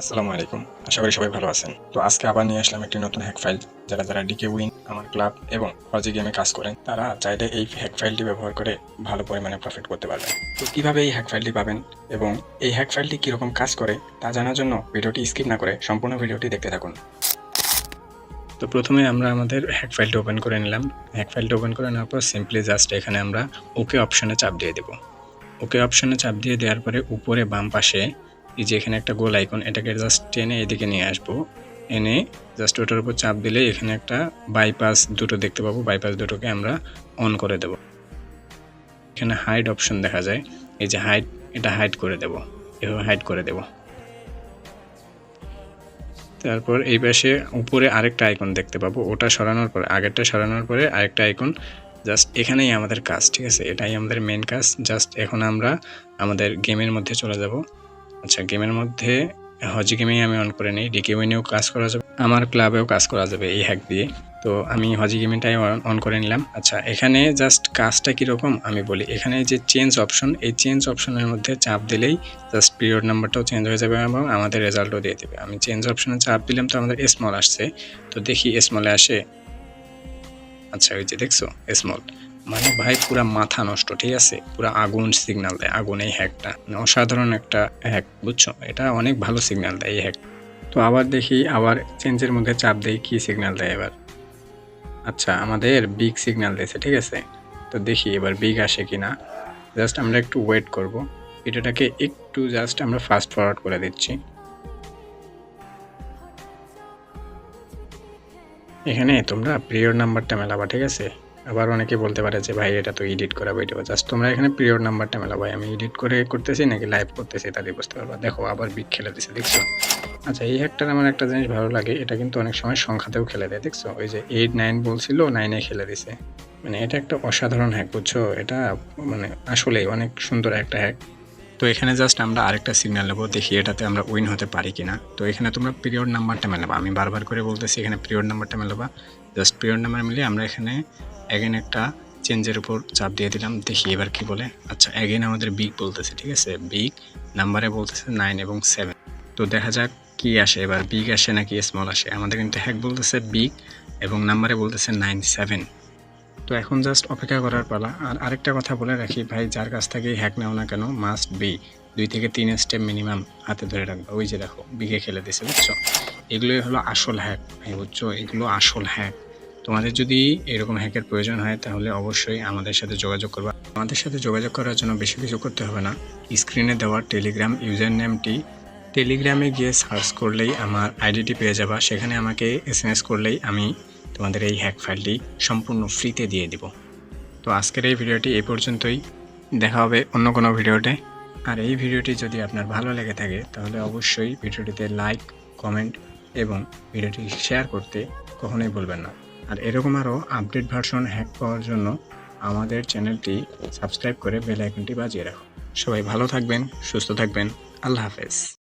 আসসালামু আলাইকুম। আশা করি সবাই ভালো আছেন। তো আজকে আবার নিয়ে আসলাম একটি নতুন হ্যাক ফাইল। যারা ডিকে উইন, আমার ক্লাব এবং ফজি গেমে কাজ করেন, তারা চাইলে এই হ্যাক ফাইলটি ব্যবহার করে ভালো পরিমাণে প্রফিট করতে পারবেন। তো কিভাবে এই হ্যাক ফাইলটি পাবেন এবং এই হ্যাক ফাইলটি কিরকম কাজ করে তা জানার জন্য ভিডিওটি স্কিপ না করে সম্পূর্ণ ভিডিওটি দেখতে থাকুন। তো প্রথমে আমরা আমাদের হ্যাক ফাইলটি ওপেন করে নিলাম। হ্যাক ফাইলটি ওপেন করে নেওয়ার পর সিম্পলি জাস্ট এখানে আমরা ওকে অপশনে চাপ দিয়ে দেব। ওকে অপশনে চাপ দিয়ে দেওয়ার পরে উপরে বাম পাশে এই যে এখানে একটা গোল আইকন, এটাকে জাস্ট টেনে এদিকে নিয়ে আসবো। এনে জাস্ট ওটার উপর চাপ দিলে এখানে একটা বাইপাস দুটো দেখতে পাবো। বাইপাস দুটোকে আমরা অন করে দেব। এখানে হাইড অপশন দেখা যায়, এই যে হাইড, এটা হাইড করে দেব। এভাবে হাইড করে দেব। তারপর এই পাশে উপরে আরেকটা আইকন দেখতে পাবো, ওটা সরানোর পরে, আগেরটা সরানোর পরে আরেকটা আইকন, জাস্ট এখানেই আমাদের কাজ, ঠিক আছে? এটাই আমাদের মেন কাজ। জাস্ট এখন আমরা আমাদের গেমের মধ্যে চলে যাব। আচ্ছা, গেমের মধ্যে হজি গেমেই আমি অন করে নিই। ডিকে উইনেও কাজ করা যাবে, আমার ক্লাবেও কাজ করা যাবে এই হ্যাক দিয়ে। তো আমি হজি গেমিংটাই অন করে নিলাম। আচ্ছা, এখানে জাস্ট কাজটা কীরকম আমি বলি। এখানে যে চেঞ্জ অপশন, এই চেঞ্জ অপশনের মধ্যে চাপ দিলেই জাস্ট পিরিয়ড নাম্বারটাও চেঞ্জ হয়ে যাবে এবং আমাদের রেজাল্টও দিয়ে দেবে। আমি চেঞ্জ অপশনে চাপ দিলাম তো আমাদের স্মল আসছে, তো দেখি স্মলে আসে। আচ্ছা, ওই যে দেখছো স্মল, মানে ভাই পুরা মাথা নষ্ট, ঠিক আছে? পুরা আগুন সিগন্যাল দেয়, আগুন এই হ্যাকটা, মানে অসাধারণ একটা হ্যাক, বুঝছো? এটা অনেক ভালো সিগন্যাল দেয় এই হ্যাক। তো আবার দেখি, আবার চেঞ্জের মধ্যে চাপ দেই, কি সিগন্যাল দেয় এবার। আচ্ছা, আমাদের বিগ সিগন্যাল দিয়েছে, ঠিক আছে? তো দেখি এবার বিগ আসে কিনা। জাস্ট আমরা একটু ওয়েট করব। ভিডিওটাকে একটু জাস্ট আমরা ফাস্ট ফরওয়ার্ড করে দিচ্ছি। এখানে তোমরা পিরিয়ড নাম্বারটা মেলাবা, ঠিক আছে? আবার অনেকে বলতে পারে যে ভাই এটা তো এডিট করা ভিডিও, জাস্ট তোমরা এখানে পিরিয়ড নাম্বারটা মেলাবা। আমি এডিট করে করতেছি নাকি লাইভ করতেছি তাদের বুঝতে পারবা। দেখো আবার বিগ খেলে দিছে, দেখছো? আচ্ছা, এই হ্যাকটার আমার একটা জিনিস ভালো লাগে, এটা কিন্তু অনেক সময় সংখ্যাতেও খেলে দেয়, দেখছো? ওই যে 8 9 বলছিল, 9-এ খেলে দিছে। মানে এটা একটা অসাধারণ হ্যাক, বুঝছো? এটা মানে আসলেই অনেক সুন্দর একটা হ্যাক। তো এখানে জাস্ট আমরা আরেকটা সিগন্যাল নেবো, দেখি এটাতে আমরা উইন হতে পারি কিনা। তো এখানে তোমরা পিরিয়ড নাম্বারটা মেলাবা, আমি বারবার করে বলতেছি এখানে পিরিয়ড নাম্বারটা মেলাবা। জাস্ট পিরিয়ড নাম্বার মিলিয়ে আমরা এখানে অ্যাগেন একটা চেঞ্জের উপর চাপ দিয়ে দিলাম, দেখি এবার কি বলে। আচ্ছা, অ্যাগেন আমাদের বিগ বলতেছে, ঠিক আছে? বিগ নাম্বারে বলতেছে 9 এবং 7। তো দেখা যাক কি আসে এবার, বিগ আসে নাকি স্মল আসে। আমাদের কিন্তু হ্যাক বলতেছে বিগ এবং নাম্বারে বলতেছে 9 7। তো এখন জাস্ট অপেক্ষা করার পালা। আর আরেকটা কথা বলে রাখি ভাই, যার কাছ থেকে হ্যাক নাও না কেন, মাস্ট বি 2 থেকে 3 স্টেপ মিনিমাম হাতে ধরে রাখবা। ওই যে দেখো বিগে খেলে দিছে, বুঝছো? এগুলোই হলো আসল হ্যাক ভাই, বুঝছো? এগুলো আসল হ্যাক। তোমাদের যদি এরকম হ্যাকের প্রয়োজন হয় তাহলে অবশ্যই আমাদের সাথে যোগাযোগ করবা। আমাদের সাথে যোগাযোগ করার জন্য বেশি কিছু করতে হবে না। স্ক্রিনে দেওয়া টেলিগ্রাম ইউজার নেমটি, টেলিগ্রামে গিয়ে সার্চ করলেই আমার আইডিটি পেয়ে যাবা। সেখানে আমাকে SMS করলেই আমি তোমাদের এই হ্যাক ফাইলটি সম্পূর্ণ ফ্রিতে দিয়ে দিব। তো আজকের এই ভিডিওটি এই পর্যন্তই, দেখা হবে অন্য কোনো ভিডিওতে। আর এই ভিডিওটি যদি আপনার ভালো লেগে থাকে তাহলে অবশ্যই ভিডিওটিতে লাইক, কমেন্ট এবং ভিডিওটি শেয়ার করতে কখনোই ভুলবেন না। আর এরকম আরও আপডেট ভার্সন হ্যাক পাওয়ার জন্য আমাদের চ্যানেলটি সাবস্ক্রাইব করে বেল আইকনটি বাজিয়ে রাখুন। সবাই ভালো থাকবেন, সুস্থ থাকবেন। আল্লাহ হাফেজ।